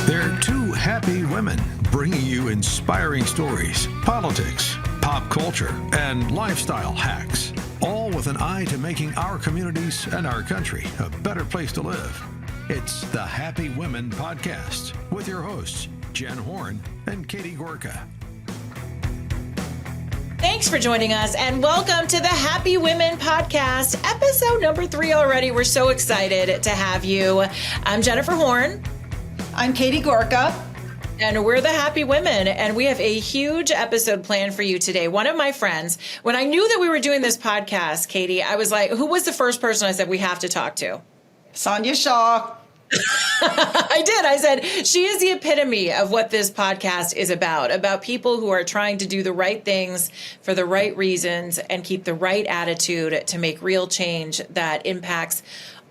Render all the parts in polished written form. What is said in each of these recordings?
They're two happy women bringing you inspiring stories, politics, pop culture, and lifestyle hacks, all with an eye to making our communities and our country a better place to live. It's the Happy Women Podcast with your hosts, Jen Horn and Katie Gorka. Thanks for joining us and welcome to the Happy Women Podcast, episode number 3 already. We're so excited to have you. I'm Jennifer Horn. I'm Katie Gorka. And we're the Happy Women, and we have a huge episode planned for you today. One of my friends, when I knew that we were doing this podcast, Katie, I was like, who was the first person I said we have to talk to? Sonja Shaw. I did. I said, she is the epitome of what this podcast is about people who are trying to do the right things for the right reasons and keep the right attitude to make real change that impacts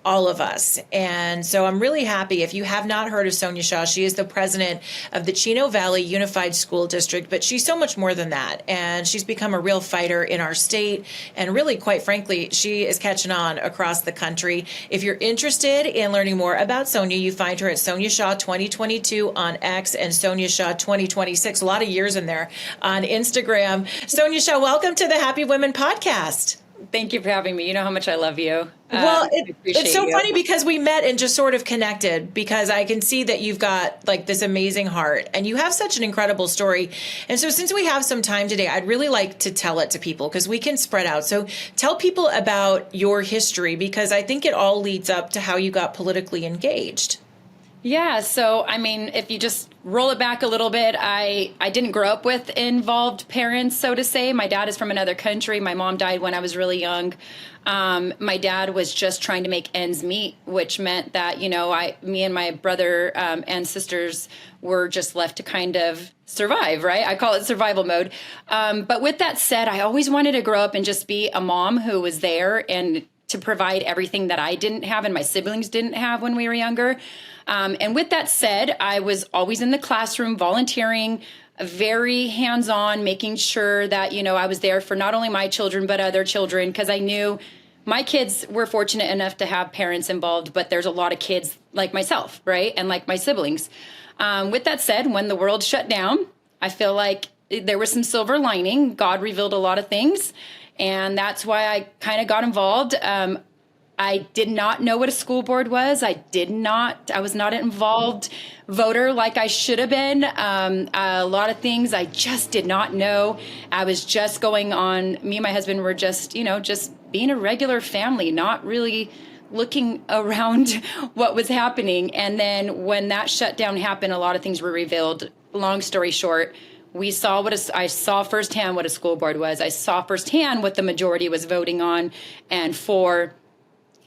all of us. And so I'm really happy. If you have not heard of Sonja Shaw, she is the president of the Chino Valley Unified School District, but she's so much more than that. And she's become a real fighter in our state. And really, quite frankly, she is catching on across the country. If you're interested in learning more about Sonja, you find her at Sonja Shaw 2022 on X and Sonja Shaw 2026, a lot of years in there, on Instagram. Sonja Shaw, welcome to the Happy Women Podcast. Thank you for having me. You know how much I love you. Well, it's so funny because we met and just sort of connected because I can see that you've got like this amazing heart and you have such an incredible story. And so since we have some time today, I'd really like to tell it to people because we can spread out. So tell people about your history because I think it all leads up to how you got politically engaged. Yeah. So, I mean, if you just roll it back a little bit, I didn't grow up with involved parents, so to say. My dad is from another country. My mom died when I was really young. My dad was just trying to make ends meet, which meant that, me and my brother and sisters were just left to kind of survive, right? I call it survival mode. But with that said, I always wanted to grow up and just be a mom who was there and to provide everything that I didn't have and my siblings didn't have when we were younger. And with that said, I was always in the classroom volunteering, very hands-on, making sure that, I was there for not only my children, but other children, because I knew my kids were fortunate enough to have parents involved, but there's a lot of kids like myself, right? And like my siblings. With that said, when the world shut down, I feel like there was some silver lining. God revealed a lot of things. And that's why I kind of got involved. I did not know what a school board was. I was not an involved voter like I should have been. A lot of things I just did not know. I was just going on, me and my husband were just being a regular family, not really looking around what was happening. And then when that shutdown happened, a lot of things were revealed. Long story short, I saw firsthand what a school board was. I saw firsthand what the majority was voting on and for.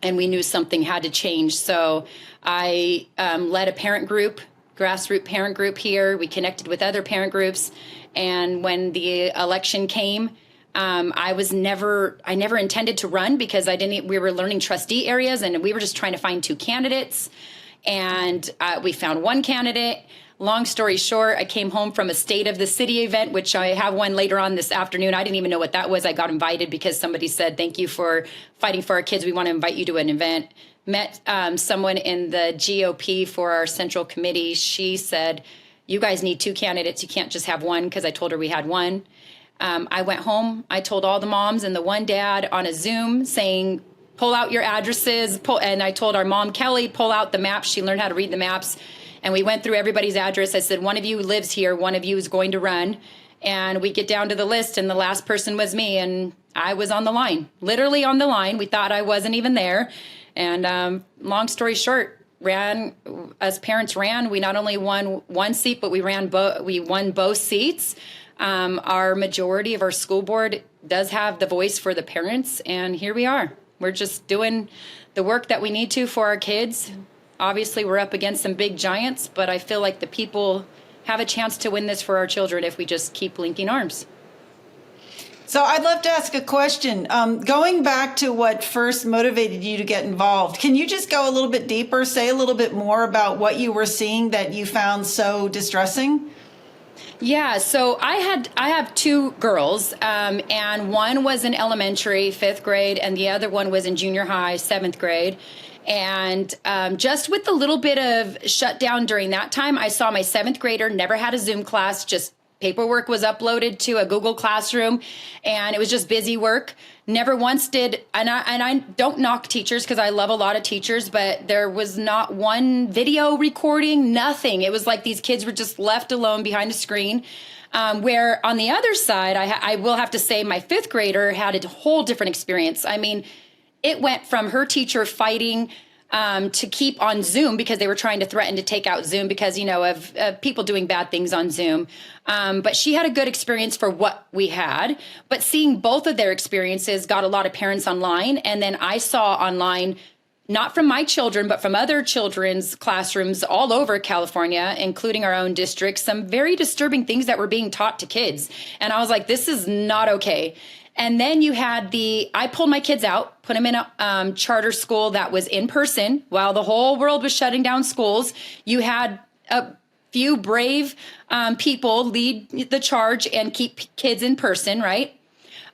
And we knew something had to change. So I led a parent group, grassroots parent group here. We connected with other parent groups. And when the election came, I never intended to run because we were learning trustee areas and we were just trying to find 2 candidates. And we found one candidate. Long story short, I came home from a State of the City event, which I have one later on this afternoon. I didn't even know what that was. I got invited because somebody said, thank you for fighting for our kids. We want to invite you to an event. Met someone in the GOP for our central committee. She said, you guys need 2 candidates. You can't just have one because I told her we had one. I went home. I told all the moms and the one dad on a Zoom saying, pull out your addresses. And I told our mom, Kelly, pull out the maps. She learned how to read the maps. And we went through everybody's address. I said, one of you lives here. One of you is going to run. And we get down to the list, and the last person was me. And I was on the line, literally on the line. We thought I wasn't even there. And long story short, as parents ran. We not only won one seat, but we won both seats. Our majority of our school board does have the voice for the parents. And here we are. We're just doing the work that we need to for our kids. Obviously, we're up against some big giants, but I feel like the people have a chance to win this for our children if we just keep linking arms. So I'd love to ask a question. Going back to what first motivated you to get involved, can you just go a little bit deeper, say a little bit more about what you were seeing that you found so distressing? Yeah, so I have 2 girls, and one was in elementary, 5th grade, and the other one was in junior high, 7th grade. And just with the little bit of shutdown during that time, I saw my 7th grader never had a Zoom class, just paperwork was uploaded to a Google Classroom, and it was just busy work. Never once did, and I don't knock teachers because I love a lot of teachers, but there was not one video recording, nothing. It was like these kids were just left alone behind a screen. Where on the other side, I will have to say my 5th grader had a whole different experience. I mean, it went from her teacher fighting to keep on Zoom because they were trying to threaten to take out Zoom because, of people doing bad things on Zoom. But she had a good experience for what we had. But seeing both of their experiences got a lot of parents online. And then I saw online, not from my children, but from other children's classrooms all over California, including our own district, some very disturbing things that were being taught to kids. And I was like, this is not okay. And then you had I pulled my kids out, put them in a charter school that was in person while the whole world was shutting down schools. You had a few brave people lead the charge and keep kids in person, right?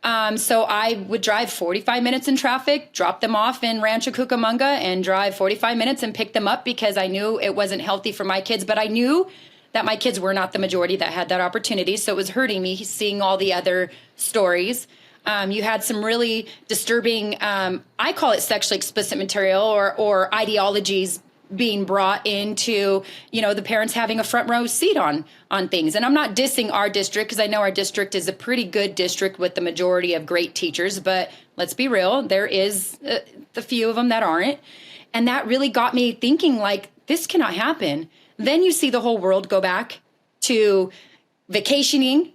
So I would drive 45 minutes in traffic, drop them off in Rancho Cucamonga, and drive 45 minutes and pick them up because I knew it wasn't healthy for my kids. But I knew that my kids were not the majority that had that opportunity. So it was hurting me seeing all the other stories. You had some really disturbing, I call it sexually explicit material or ideologies being brought into, the parents having a front row seat on things. And I'm not dissing our district because I know our district is a pretty good district with the majority of great teachers. But let's be real, there is the few of them that aren't. And that really got me thinking, like, this cannot happen. Then you see the whole world go back to vacationing,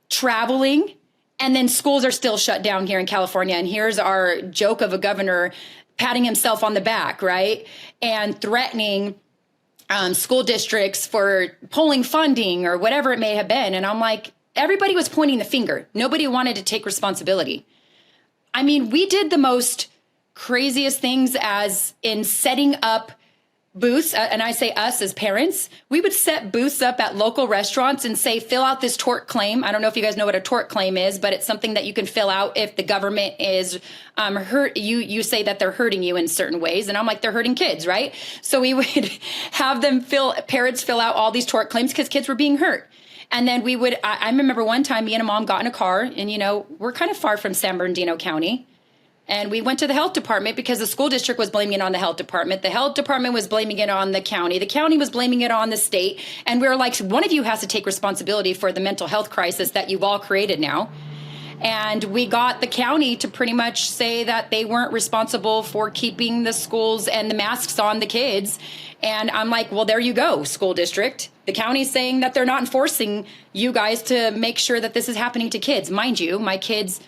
traveling, and then schools are still shut down here in California. And here's our joke of a governor patting himself on the back, right? And threatening school districts for pulling funding or whatever it may have been. And I'm like, everybody was pointing the finger. Nobody wanted to take responsibility. I mean, we did the most craziest things as in setting up booths, and I say us as parents, we would set booths up at local restaurants and say, fill out this tort claim. I don't know if you guys know what a tort claim is, but it's something that you can fill out if the government is hurt. You say that they're hurting you in certain ways. And I'm like, they're hurting kids, right? So we would have them parents fill out all these tort claims because kids were being hurt. And then we would, I remember one time me and a mom got in a car and, we're kind of far from San Bernardino County. And we went to the health department because the school district was blaming it on the health department. The health department was blaming it on the county. The county was blaming it on the state. And we were like, one of you has to take responsibility for the mental health crisis that you've all created now. And we got the county to pretty much say that they weren't responsible for keeping the schools and the masks on the kids. And I'm like, well, there you go, school district. The county's saying that they're not enforcing you guys to make sure that this is happening to kids. Mind you, my kids,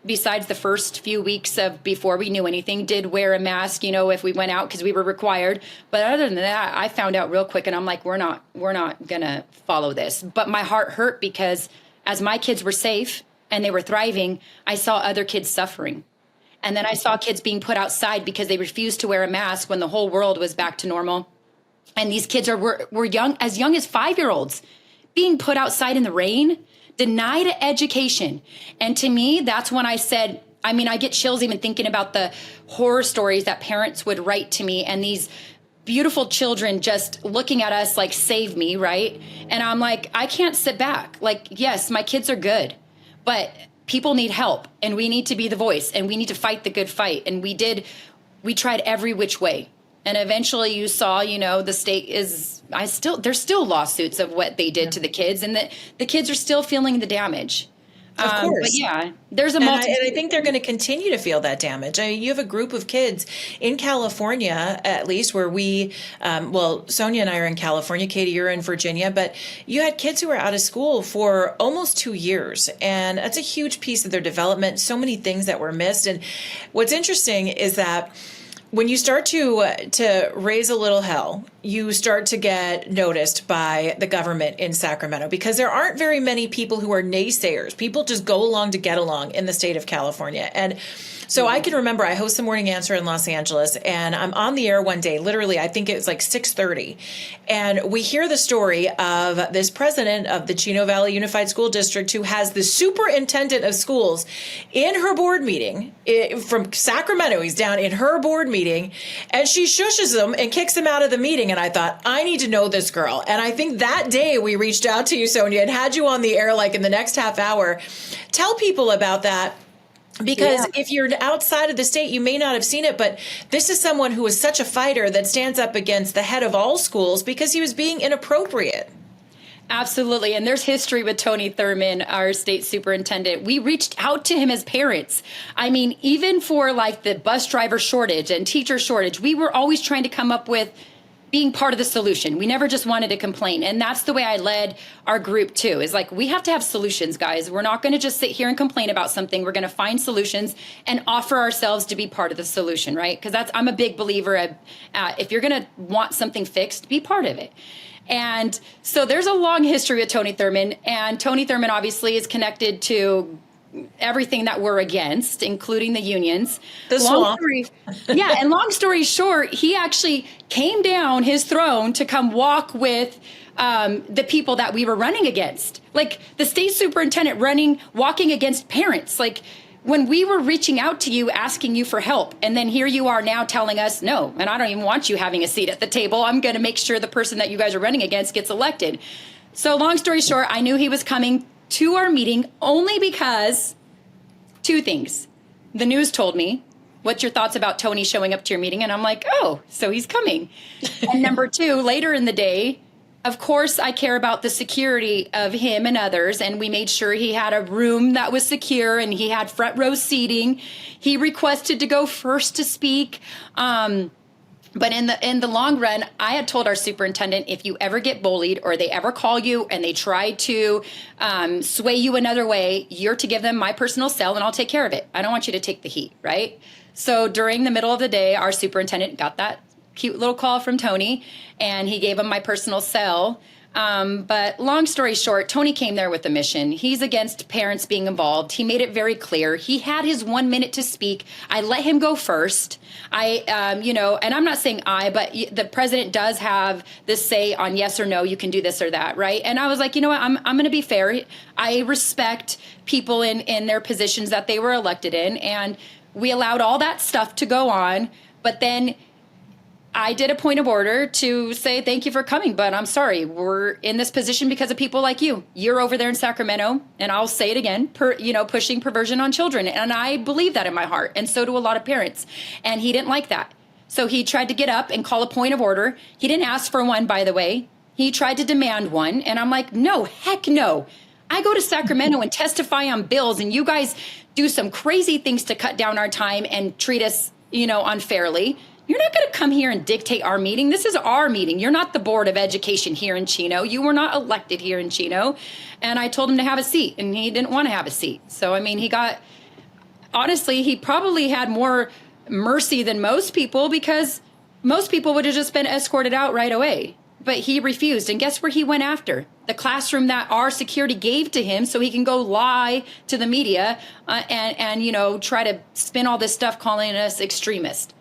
besides the first few weeks of before we knew anything, did wear a mask, if we went out because we were required. But other than that, I found out real quick and I'm like, we're not going to follow this. But my heart hurt because as my kids were safe and they were thriving, I saw other kids suffering. And then I saw kids being put outside because they refused to wear a mask when the whole world was back to normal. And these kids were young as 5-year-olds being put outside in the rain, denied education. And to me, that's when I said, I get chills even thinking about the horror stories that parents would write to me and these beautiful children just looking at us like, save me, right? And I'm like, I can't sit back. Like, yes, my kids are good, but people need help and we need to be the voice and we need to fight the good fight. And we tried every which way. And eventually you saw, the state there's still lawsuits of what they did to the kids and the kids are still feeling the damage. Of course. But yeah, there's and I think they're going to continue to feel that damage. You have a group of kids in California, at least where we, Sonja and I are in California, Katie, you're in Virginia, but you had kids who were out of school for almost 2 years. And that's a huge piece of their development. So many things that were missed. And what's interesting is that when you start to raise a little hell, you start to get noticed by the government in Sacramento because there aren't very many people who are naysayers. People just go along to get along in the state of California. And So I can remember I host the Morning Answer in Los Angeles, and I'm on the air one day, literally, I think it was like 6:30. And we hear the story of this president of the Chino Valley Unified School District who has the superintendent of schools in her board meeting from Sacramento. He's down in her board meeting, and she shushes him and kicks him out of the meeting. And I thought, I need to know this girl. And I think that day we reached out to you, Sonja, and had you on the air like in the next half hour. Tell people about that. Because if you're outside of the state, you may not have seen it, but this is someone who is such a fighter that stands up against the head of all schools because he was being inappropriate. Absolutely. And there's history with Tony Thurman, our state superintendent. We reached out to him as parents. I mean, even for like the bus driver shortage and teacher shortage, we were always trying to come up with being part of the solution. We never just wanted to complain. And that's the way I led our group too, is like, we have to have solutions, guys. We're not going to just sit here and complain about something. We're going to find solutions and offer ourselves to be part of the solution, right? Because I'm a big believer of, if you're going to want something fixed, be part of it. And so there's a long history with Tony Thurman, and Tony Thurman obviously is connected to everything that we're against, including the unions. And long story short, he actually came down his throne to come walk with the people that we were running against, like the state superintendent walking against parents. Like when we were reaching out to you, asking you for help, and then here you are now telling us, no, and I don't even want you having a seat at the table. I'm going to make sure the person that you guys are running against gets elected. So long story short, I knew he was coming to our meeting only because two things. The news told me, what's your thoughts about Tony showing up to your meeting? And I'm like, oh, so he's coming. And number two, later in the day, of course, I care about the security of him and others. And we made sure he had a room that was secure and he had front row seating. He requested to go first to speak. But in the long run, I had told our superintendent, if you ever get bullied or they ever call you and they try to sway you another way, you're to give them my personal cell and I'll take care of it. I don't want you to take the heat, right? So during the middle of the day, our superintendent got that cute little call from Tony and he gave him my personal cell. But long story short, Tony came there with a mission. He's against parents being involved. He made it very clear. He had his 1 minute to speak. I let him go first. And I'm not saying but the president does have this say on yes or no, you can do this or that, right? And I was like, you know what, I'm going to be fair. I respect people in their positions that they were elected in. And we allowed all that stuff to go on. But then I did a point of order to say, thank you for coming, but I'm sorry. We're in this position because of people like you. You're over there in Sacramento, and I'll say it again, pushing perversion on children. And I believe that in my heart, and so do a lot of parents. And he didn't like that. So he tried to get up and call a point of order. He didn't ask for one, by the way. He tried to demand one, and I'm like, no, heck no. I go to Sacramento and testify on bills, and you guys do some crazy things to cut down our time and treat us, unfairly. You're not going to come here and dictate our meeting. This is our meeting. You're not the Board of Education here in Chino. You were not elected here in Chino. And I told him to have a seat, and he didn't want to have a seat. So, honestly, he probably had more mercy than most people because most people would have just been escorted out right away. But he refused. And guess where he went after? The classroom that our security gave to him so he can go lie to the media and try to spin all this stuff calling us extremists.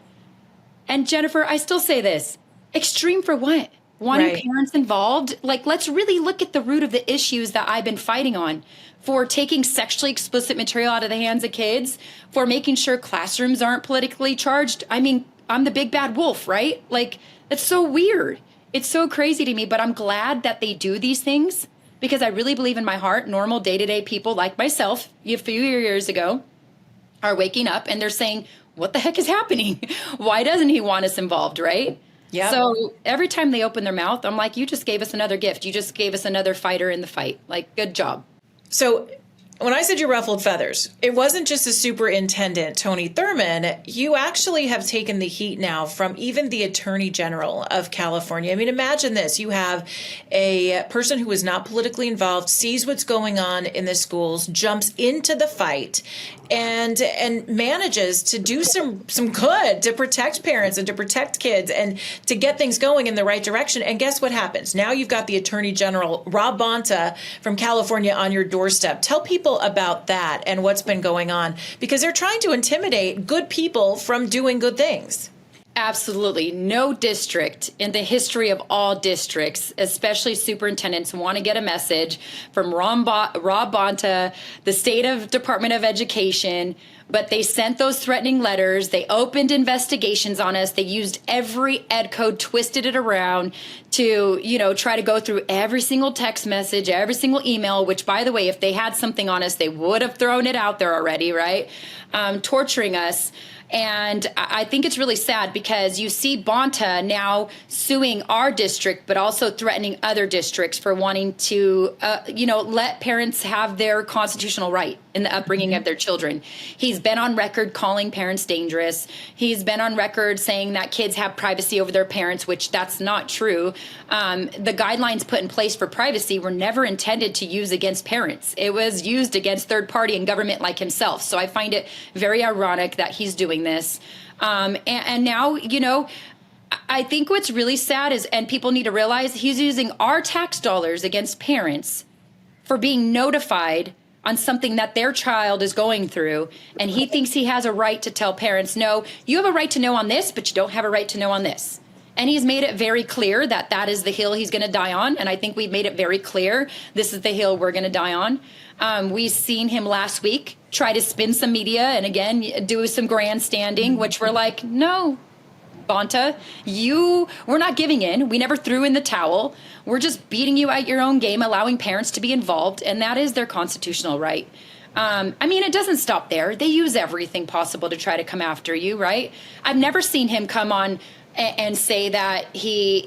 And Jennifer, I still say this, extreme for what? Wanting parents involved? Like, let's really look at the root of the issues that I've been fighting on for taking sexually explicit material out of the hands of kids, for making sure classrooms aren't politically charged. I mean, I'm the big bad wolf, right? Like, it's so weird. It's so crazy to me, but I'm glad that they do these things because I really believe in my heart, normal day-to-day people like myself a few years ago are waking up and they're saying, what the heck is happening? Why doesn't he want us involved, right? Yeah. So every time they open their mouth, I'm like, you just gave us another gift. You just gave us another fighter in the fight. Like, good job. So when I said you ruffled feathers, it wasn't just the superintendent, Tony Thurman. You actually have taken the heat now from even the Attorney General of California. I mean, imagine this. You have a person who is not politically involved, sees what's going on in the schools, jumps into the fight, and manages to do some good to protect parents and to protect kids and to get things going in the right direction. And guess what happens? Now you've got the Attorney General, Rob Bonta from California, on your doorstep. Tell people people about that and what's been going on, because they're trying to intimidate good people from doing good things. Absolutely. No district in the history of all districts, especially superintendents, want to get a message from Rob Bonta, the state of Department of Education, but they sent those threatening letters. They opened investigations on us. They used every ed code, twisted it around to, try to go through every single text message, every single email, which, by the way, if they had something on us, they would have thrown it out there already, right? Torturing us. And I think it's really sad because you see Bonta now suing our district, but also threatening other districts for wanting to, let parents have their constitutional right in the upbringing of their children. He's been on record calling parents dangerous. He's been on record saying that kids have privacy over their parents, which that's not true. The guidelines put in place for privacy were never intended to use against parents. It was used against third party and government like himself. So I find it very ironic that he's doing this. And now, I think what's really sad is, and people need to realize, he's using our tax dollars against parents for being notified on something that their child is going through. And he thinks he has a right to tell parents, no, you have a right to know on this, but you don't have a right to know on this. And he's made it very clear that that is the hill he's going to die on. And I think we've made it very clear this is the hill we're going to die on. We've seen him last week try to spin some media and, again, do some grandstanding, which we're like, no, Bonta, we're not giving in. We never threw in the towel. We're just beating you at your own game, allowing parents to be involved. And that is their constitutional right. It doesn't stop there. They use everything possible to try to come after you, right? I've never seen him come on and say that he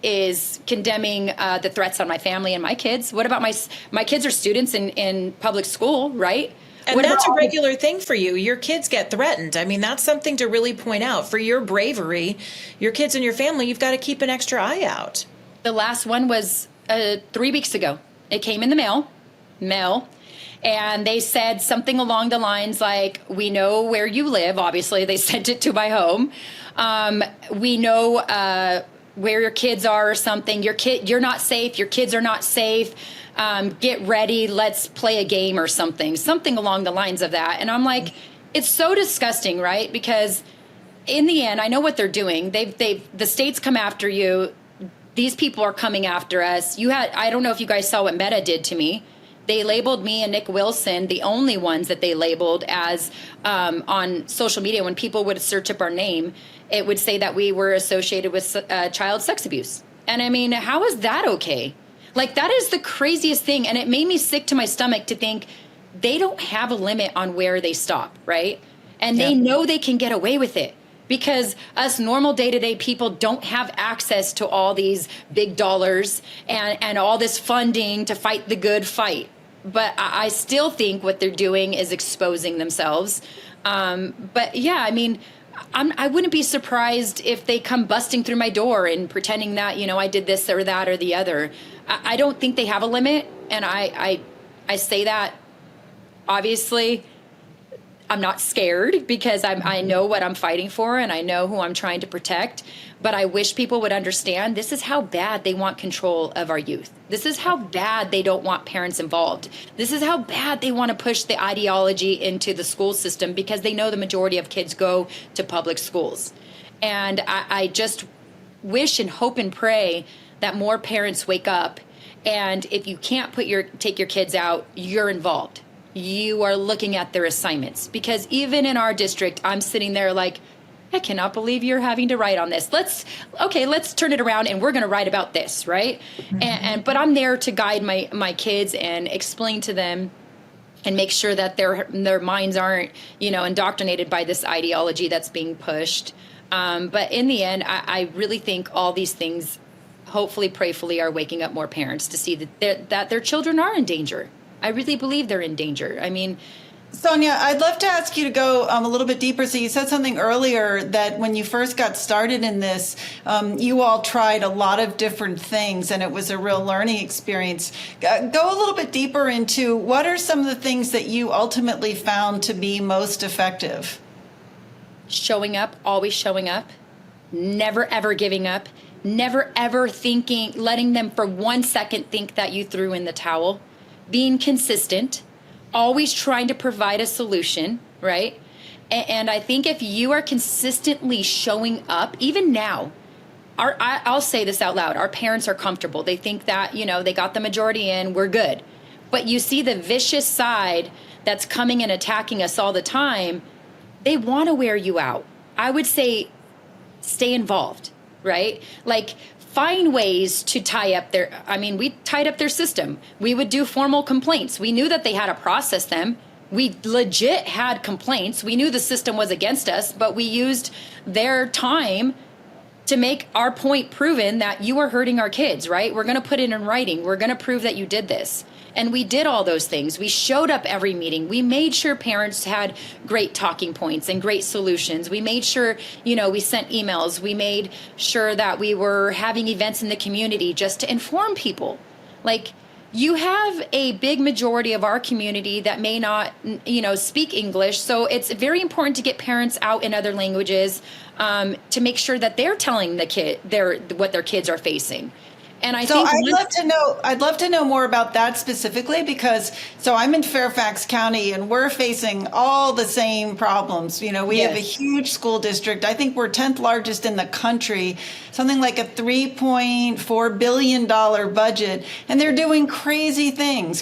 is condemning the threats on my family and my kids. What about my kids are students in public school, right? And that's a regular thing for you. Your kids get threatened. That's something to really point out. For your bravery, your kids and your family, you've got to keep an extra eye out. The last one was 3 weeks ago. It came in the mail. And they said something along the lines like, we know where you live. Obviously, they sent it to my home. We know where your kids are or something. You're not safe. Your kids are not safe. Get ready. Let's play a game or something along the lines of that. And I'm like, it's so disgusting, right? Because in the end, I know what they're doing. The states come after you. These people are coming after us. I don't know if you guys saw what Meta did to me. They labeled me and Nick Wilson, the only ones that they labeled as on social media. When people would search up our name, it would say that we were associated with child sex abuse. And how is that okay? Like, that is the craziest thing. And it made me sick to my stomach to think they don't have a limit on where they stop, right? And they know they can get away with it because us normal day-to-day people don't have access to all these big dollars and all this funding to fight the good fight. But I still think what they're doing is exposing themselves. But yeah, I wouldn't be surprised if they come busting through my door and pretending that, I did this or that or the other. I don't think they have a limit. And I say that, obviously, I'm not scared because I know what I'm fighting for and I know who I'm trying to protect. But I wish people would understand this is how bad they want control of our youth. This is how bad they don't want parents involved. This is how bad they want to push the ideology into the school system because they know the majority of kids go to public schools. And I just wish and hope and pray that more parents wake up. And if you can't take your kids out, you're involved. You are looking at their assignments. Because even in our district, I'm sitting there like, I cannot believe you're having to write on this. Let's turn it around and we're going to write about this, right? Mm-hmm. But I'm there to guide my kids and explain to them and make sure that their minds aren't, indoctrinated by this ideology that's being pushed. But in the end, I really think all these things, hopefully, prayfully, are waking up more parents to see that their children are in danger. I really believe they're in danger. Sonja, I'd love to ask you to go a little bit deeper. So you said something earlier that when you first got started in this, you all tried a lot of different things and it was a real learning experience. Go a little bit deeper into what are some of the things that you ultimately found to be most effective? Showing up, always showing up, never ever giving up, never ever letting them for 1 second think that you threw in the towel, being consistent, always trying to provide a solution, right? And I think if you are consistently showing up, even now, I'll say this out loud, our parents are comfortable. They think that, they got the majority in, we're good. But you see the vicious side that's coming and attacking us all the time, they want to wear you out. I would say stay involved, right? Like, find ways to tie up we tied up their system. We would do formal complaints. We knew that they had to process them. We legit had complaints. We knew the system was against us, but we used their time to make our point proven that you are hurting our kids, right? We're going to put it in writing. We're going to prove that you did this. And we did all those things. We showed up every meeting. We made sure parents had great talking points and great solutions. We made sure, we sent emails. We made sure that we were having events in the community just to inform people. Like, you have a big majority of our community that may not, speak English. So it's very important to get parents out in other languages to make sure that they're telling the kid what their kids are facing. And I'd love to know more about that specifically, because I'm in Fairfax County and we're facing all the same problems. We have a huge school district. I think we're 10th largest in the country, something like a $3.4 billion budget. And they're doing crazy things.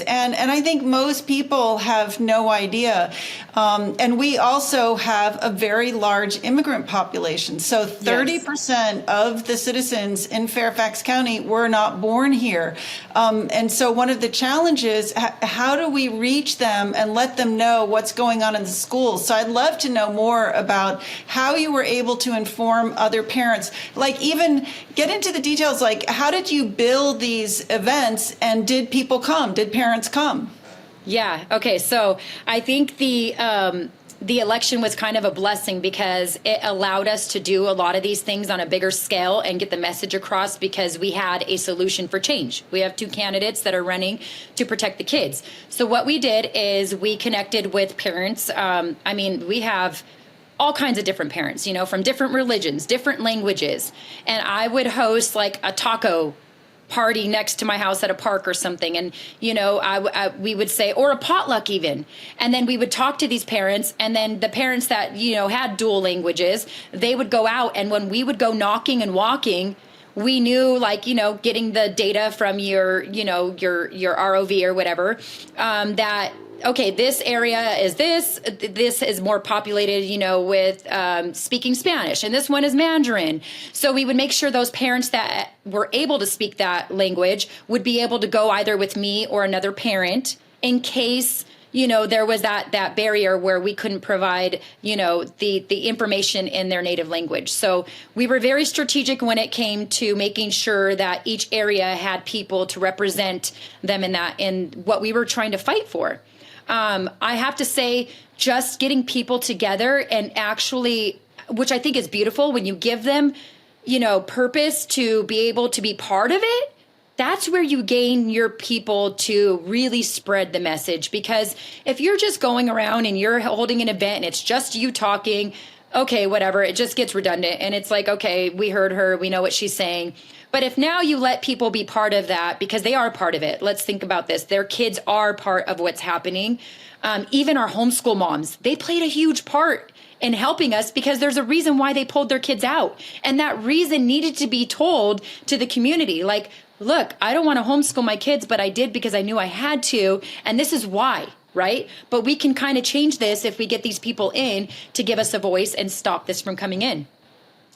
And I think most people have no idea. And we also have a very large immigrant population. So 30% of the citizens in Fairfax County were not born here. And so one of the challenges, how do we reach them and let them know what's going on in the schools? So I'd love to know more about how you were able to inform other parents, like even get into the details, like how did you build these events and did people come? Did parents come? Yeah. Okay. So I think the election was kind of a blessing because it allowed us to do a lot of these things on a bigger scale and get the message across, because we had a solution for change. We have 2 candidates that are running to protect the kids. So what we did is we connected with parents. We have all kinds of different parents, from different religions, different languages. And I would host like a taco party next to my house at a park or something. And, we would say, or a potluck even. And then we would talk to these parents, and then the parents that, had dual languages, they would go out. And when we would go knocking and walking, we knew, getting the data from your ROV or whatever, that, okay, this area is this is more populated, with speaking Spanish, and this one is Mandarin. So we would make sure those parents that were able to speak that language would be able to go either with me or another parent in case, there was that barrier where we couldn't provide, the information in their native language. So we were very strategic when it came to making sure that each area had people to represent them in what we were trying to fight for. I have to say, just getting people together and actually, which I think is beautiful, when you give them, purpose to be able to be part of it, that's where you gain your people to really spread the message. Because if you're just going around and you're holding an event and it's just you talking, okay, whatever, it just gets redundant. And it's like, okay, we heard her, we know what she's saying. But if now you let people be part of that, because they are part of it, let's think about this. Their kids are part of what's happening. Even our homeschool moms, they played a huge part in helping us, because there's a reason why they pulled their kids out. And that reason needed to be told to the community. Like, look, I don't want to homeschool my kids, but I did because I knew I had to. And this is why, right? But we can kind of change this if we get these people in to give us a voice and stop this from coming in.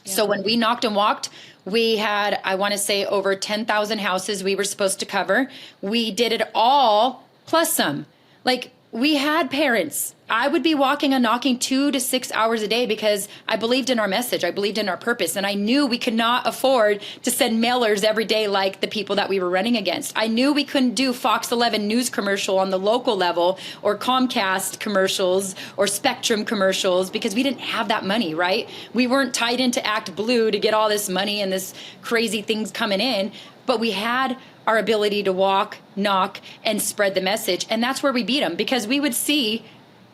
Yeah. So when we knocked and walked, we had, I want to say, over 10,000 houses we were supposed to cover. We did it all, plus some. Like, we had parents. I would be walking and knocking 2 to 6 hours a day because I believed in our message. I believed in our purpose. And I knew we could not afford to send mailers every day like the people that we were running against. I knew we couldn't do Fox 11 news commercial on the local level, or Comcast commercials, or Spectrum commercials, because we didn't have that money, right? We weren't tied into Act Blue to get all this money and this crazy things coming in. But we had our ability to walk, knock, and spread the message. And that's where we beat them, because we would see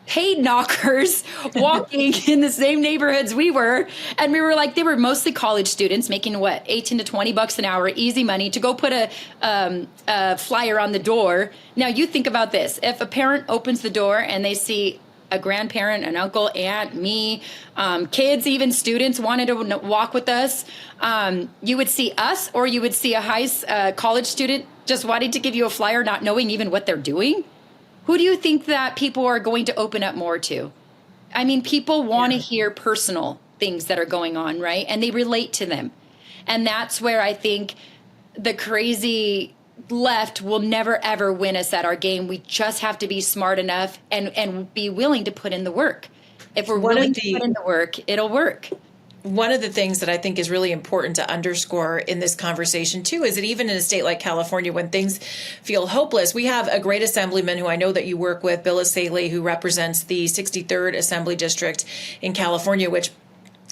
paid knockers walking in the same neighborhoods we were. And we were like, they were mostly college students making what, 18 to 20 bucks an hour, easy money to go put a flyer on the door. Now you think about this. If a parent opens the door and they see a grandparent, an uncle, aunt, me, kids, even students wanted to walk with us, you would see us, or you would see a college student just wanting to give you a flyer, not knowing even what they're doing. Who do you think that people are going to open up more to? I mean, people want to hear personal things that are going on, right? And they relate to them. And that's where I think the crazy left will never, ever win us at our game. We just have to be smart enough and be willing to put in the work. If we're willing to put in the work, it'll work. One of the things that I think is really important to underscore in this conversation, too, is that even in a state like California, when things feel hopeless, we have a great assemblyman who I know that you work with, Bill Asaley, who represents the 63rd Assembly District in California, which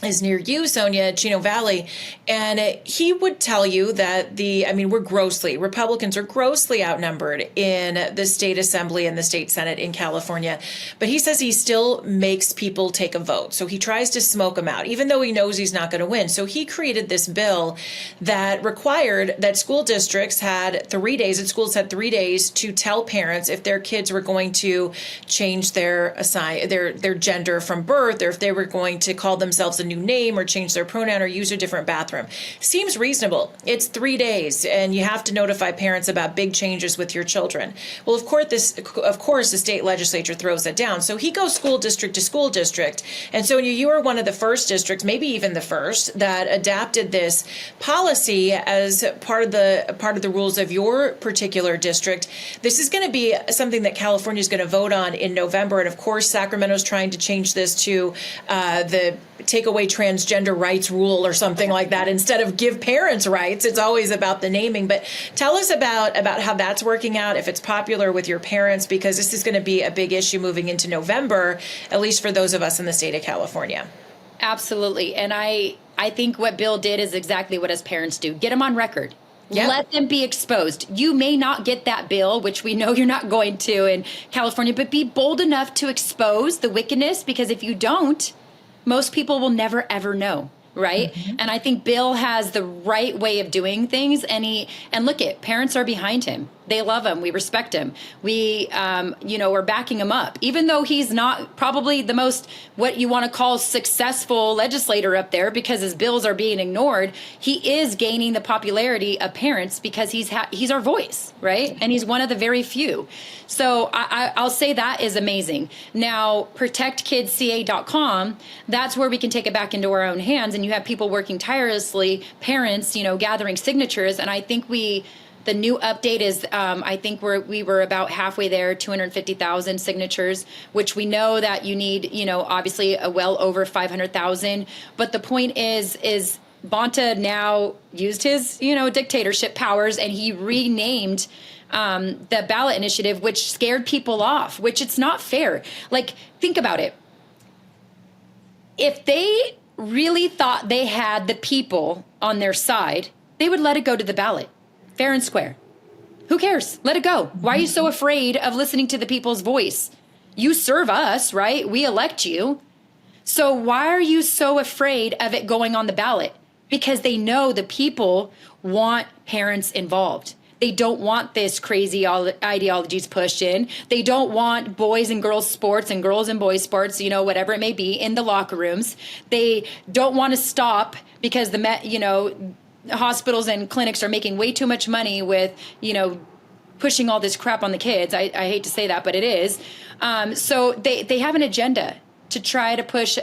is near you, Sonja, Chino Valley. And he would tell you that Republicans are grossly outnumbered in the state assembly and the state Senate in California. But he says he still makes people take a vote. So he tries to smoke them out, even though he knows he's not going to win. So he created this bill that required that school districts had 3 days, and schools had 3 days to tell parents if their kids were going to change their gender from birth, or if they were going to call themselves a new name or change their pronoun or use a different bathroom. Seems reasonable. It's 3 days, and you have to notify parents about big changes with your children. Well, of course, the state legislature throws that down. So he goes school district to school district. And so you are one of the first districts, maybe even the first, that adapted this policy as part of the rules of your particular district. This is going to be something that California is going to vote on in November. And of course, Sacramento's trying to change this to the take away transgender rights rule or something like that. Instead of give parents rights, it's always about the naming. But tell us about how that's working out, if it's popular with your parents, because this is going to be a big issue moving into November, at least for those of us in the state of California. Absolutely. And I think what Bill did is exactly what us parents do. Get them on record. Yep. Let them be exposed. You may not get that bill, which we know you're not going to in California, but be bold enough to expose the wickedness, because if you don't, most people will never, ever know. Right. Mm-hmm. And I think Bill has the right way of doing things. And look at, parents are behind him. They love him. We respect him. We're backing him up, even though he's not probably the most, what you want to call, successful legislator up there, because his bills are being ignored. He is gaining the popularity of parents because he's our voice, right? And he's one of the very few. So I'll say that is amazing. Now, protectkidsca.com, that's where we can take it back into our own hands. And you have people working tirelessly, parents, gathering signatures. And I think the new update is, I think we were about halfway there, 250,000 signatures, which we know that you need, obviously well over 500,000. But the point is Bonta now used his, dictatorship powers, and he renamed the ballot initiative, which scared people off, which it's not fair. Like, think about it. If they really thought they had the people on their side, they would let it go to the ballot. Fair and square. Who cares? Let it go. Why are you so afraid of listening to the people's voice? You serve us, right? We elect you. So why are you so afraid of it going on the ballot? Because they know the people want parents involved. They don't want this crazy ideologies pushed in. They don't want boys and girls sports and girls and boys sports, whatever it may be, in the locker rooms. They don't want to stop because hospitals and clinics are making way too much money with, pushing all this crap on the kids. I hate to say that, but it is. So they have an agenda to try to push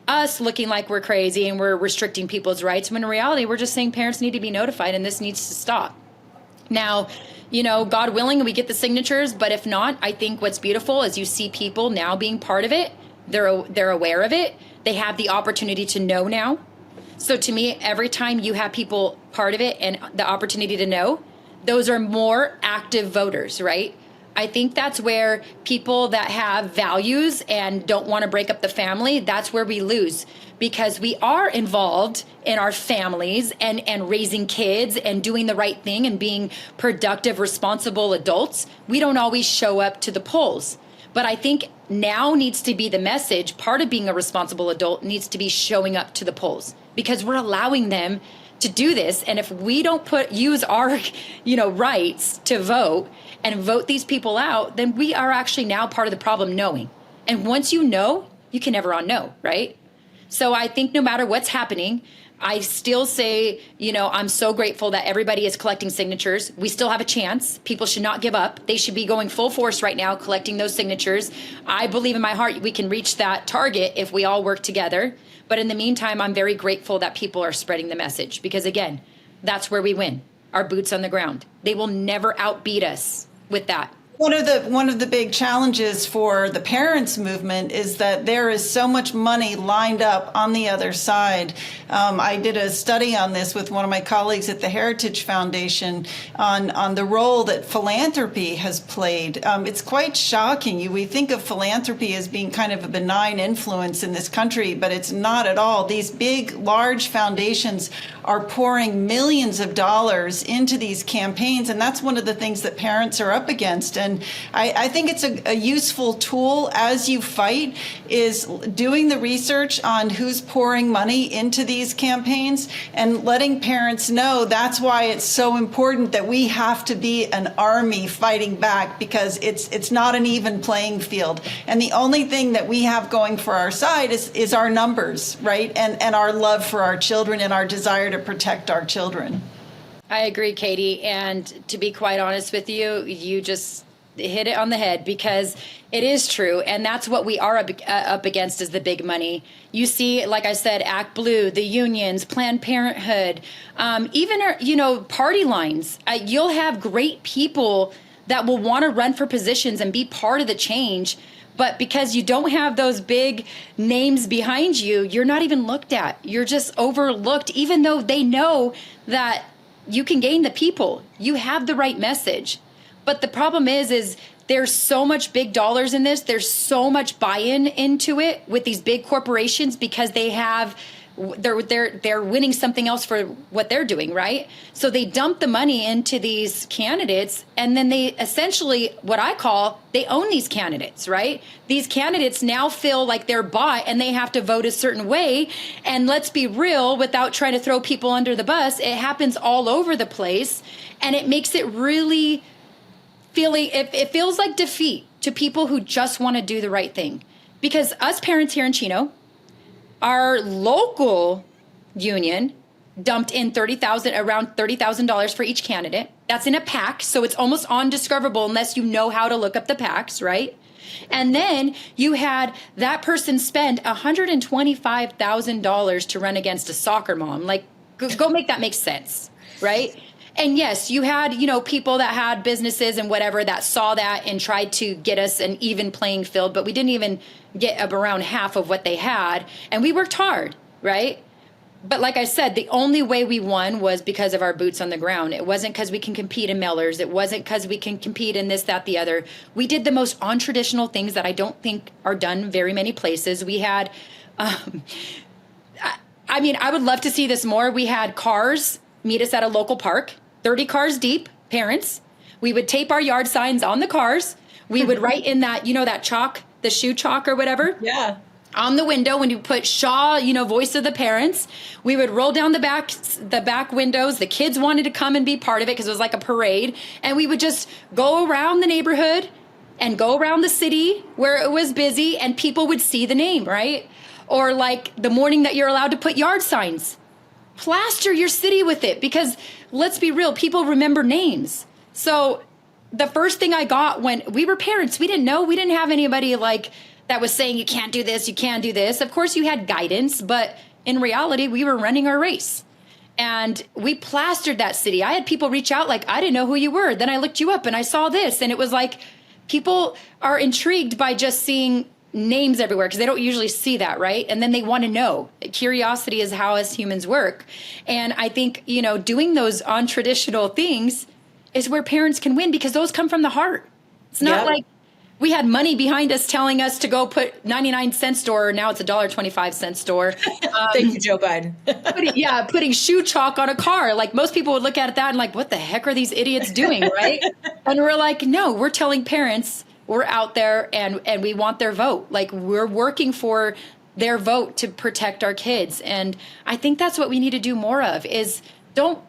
us looking like we're crazy and we're restricting people's rights, when in reality, we're just saying parents need to be notified and this needs to stop. Now, God willing, we get the signatures, but if not, I think what's beautiful is you see people now being part of it. They're aware of it. They have the opportunity to know now. So to me, every time you have people part of it and the opportunity to know, those are more active voters, right? I think that's where people that have values and don't want to break up the family, that's where we lose, because we are involved in our families and raising kids and doing the right thing and being productive, responsible adults. We don't always show up to the polls. But I think now needs to be the message. Part of being a responsible adult needs to be showing up to the polls, because we're allowing them to do this. And if we don't use our, rights to vote and vote these people out, then we are actually now part of the problem, knowing. And once you know, you can never unknow, right? So I think no matter what's happening, I still say, I'm so grateful that everybody is collecting signatures. We still have a chance. People should not give up. They should be going full force right now, collecting those signatures. I believe in my heart we can reach that target if we all work together. But in the meantime, I'm very grateful that people are spreading the message, because again, that's where we win. Our boots on the ground. They will never outbeat us with that. One of the big challenges for the parents movement is that there is so much money lined up on the other side. I did a study on this with one of my colleagues at the Heritage Foundation on the role that philanthropy has played. It's quite shocking. We think of philanthropy as being kind of a benign influence in this country, but it's not at all. These big, large foundations are pouring millions of dollars into these campaigns, and that's one of the things that parents are up against. And I think it's a useful tool as you fight, is doing the research on who's pouring money into these campaigns and letting parents know that's why it's so important that we have to be an army fighting back, because it's not an even playing field. And the only thing that we have going for our side is our numbers, right? And our love for our children and our desire to protect our children. I agree, Katie. And to be quite honest with you, you just hit it on the head, because it is true. And that's what we are up against, is the big money. You see, like I said, Act Blue, the unions, Planned Parenthood, even, party lines. You'll have great people that will want to run for positions and be part of the change. But because you don't have those big names behind you, you're not even looked at. You're just overlooked, even though they know that you can gain the people. You have the right message. But the problem is there's so much big dollars in this. There's so much buy-in into it with these big corporations, because they're winning something else for what they're doing, right? So they dump the money into these candidates, and then they essentially, what I call, they own these candidates, right? These candidates now feel like they're bought and they have to vote a certain way. And let's be real, without trying to throw people under the bus, it happens all over the place, and it makes it really it feels like defeat to people who just want to do the right thing. Because us parents here in Chino, our local union dumped in around $30,000 for each candidate. That's in a pack, so it's almost undiscoverable unless you know how to look up the packs, right? And then you had that person spend $125,000 to run against a soccer mom. Like, go make that make sense, right? And yes, you had, people that had businesses and whatever that saw that and tried to get us an even playing field, but we didn't even get up around half of what they had. And we worked hard, right? But like I said, the only way we won was because of our boots on the ground. It wasn't because we can compete in mailers. It wasn't because we can compete in this, that, the other. We did the most untraditional things that I don't think are done very many places. We had, I would love to see this more. We had cars meet us at a local park. 30 cars deep, parents. We would tape our yard signs on the cars. We would write in that, that chalk, the shoe chalk or whatever. Yeah. On the window, when you put Shaw, voice of the parents, we would roll down the back windows. The kids wanted to come and be part of it because it was like a parade. And we would just go around the neighborhood and go around the city where it was busy, and people would see the name, right? Or like the morning that you're allowed to put yard signs. Plaster your city with it, because let's be real, people remember names. So the first thing I got when we were parents, we didn't know. We didn't have anybody like that was saying, you can't do this, you can't do this. Of course, you had guidance, but in reality, we were running our race. And we plastered that city. I had people reach out like, I didn't know who you were. Then I looked you up and I saw this. And it was like, people are intrigued by just seeing names everywhere because they don't usually see that, right? And then they want to know. Curiosity is how us humans work. And I think, doing those untraditional things is where parents can win, because those come from the heart. It's not like we had money behind us telling us to go put 99-cent store, now it's $1.25 store. Thank you, Joe Biden. Putting shoe chalk on a car. Like, most people would look at that and like, what the heck are these idiots doing, right? And we're like, no, we're telling parents, we're out there and we want their vote. Like, we're working for their vote to protect our kids. And I think that's what we need to do more of is don't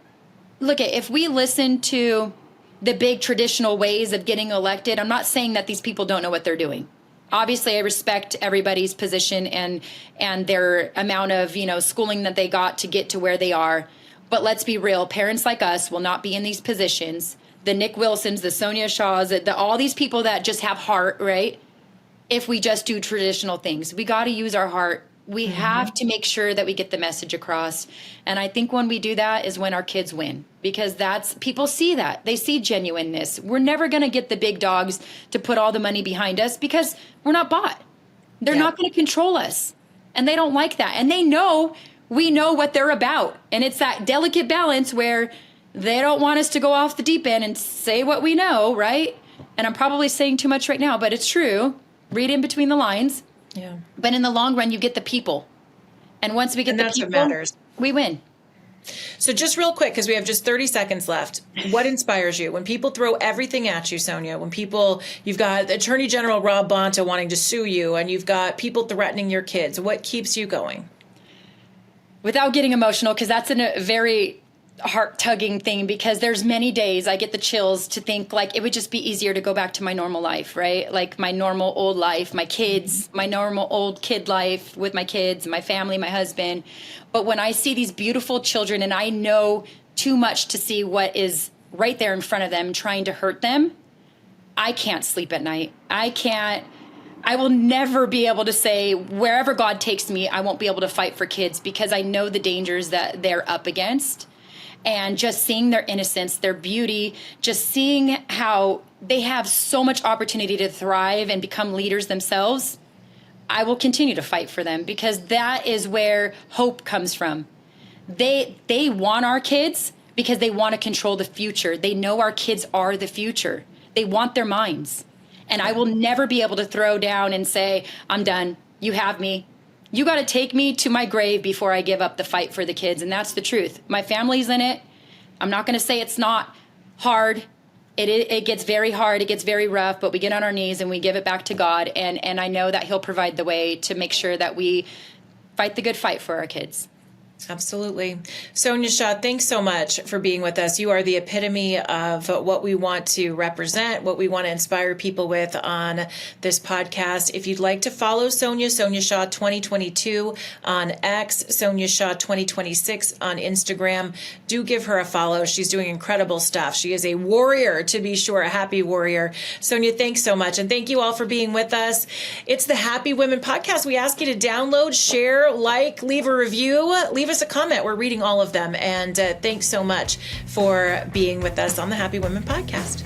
look at, if we listen to the big traditional ways of getting elected, I'm not saying that these people don't know what they're doing. Obviously, I respect everybody's position and their amount of, schooling that they got to get to where they are. But let's be real, parents like us will not be in these positions. The Nick Wilsons, the Sonja Shaws, all these people that just have heart, right? If we just do traditional things, we got to use our heart. We have to make sure that we get the message across. And I think when we do that is when our kids win, because people see that. They see genuineness. We're never going to get the big dogs to put all the money behind us because we're not bought. They're not going to control us. And they don't like that. And we know what they're about. And it's that delicate balance where they don't want us to go off the deep end and say what we know, right? And I'm probably saying too much right now, but it's true. Read in between the lines. Yeah. But in the long run, you get the people. And once we get the people, what matters. We win. So just real quick, because we have just 30 seconds left, what inspires you? When people throw everything at you, Sonja, when you've got Attorney General Rob Bonta wanting to sue you, and you've got people threatening your kids, what keeps you going? Without getting emotional, because that's a very heart-tugging thing, because there's many days I get the chills to think like it would just be easier to go back to my normal life, right? Like my normal old life, my kids, my normal old kid life with my kids, my family, my husband. But when I see these beautiful children and I know too much to see what is right there in front of them trying to hurt them, I can't sleep at night. I will never be able to say wherever God takes me, I won't be able to fight for kids, because I know the dangers that they're up against. And just seeing their innocence, their beauty, just seeing how they have so much opportunity to thrive and become leaders themselves, I will continue to fight for them, because that is where hope comes from. They want our kids because they want to control the future. They know our kids are the future. They want their minds. And I will never be able to throw down and say, I'm done. You have me. You got to take me to my grave before I give up the fight for the kids. And that's the truth. My family's in it. I'm not going to say it's not hard. It gets very hard. It gets very rough, but we get on our knees and we give it back to God. And I know that He'll provide the way to make sure that we fight the good fight for our kids. Absolutely. Sonja Shaw, thanks so much for being with us. You are the epitome of what we want to represent, what we want to inspire people with on this podcast. If you'd like to follow Sonja Shaw 2022 on X, Sonja Shaw 2026 on Instagram, do give her a follow. She's doing incredible stuff. She is a warrior, to be sure, a happy warrior. Sonja, thanks so much. And thank you all for being with us. It's the Happy Women Podcast. We ask you to download, share, leave a review, leave us a comment. We're reading all of them. And thanks so much for being with us on the Happy Women Podcast.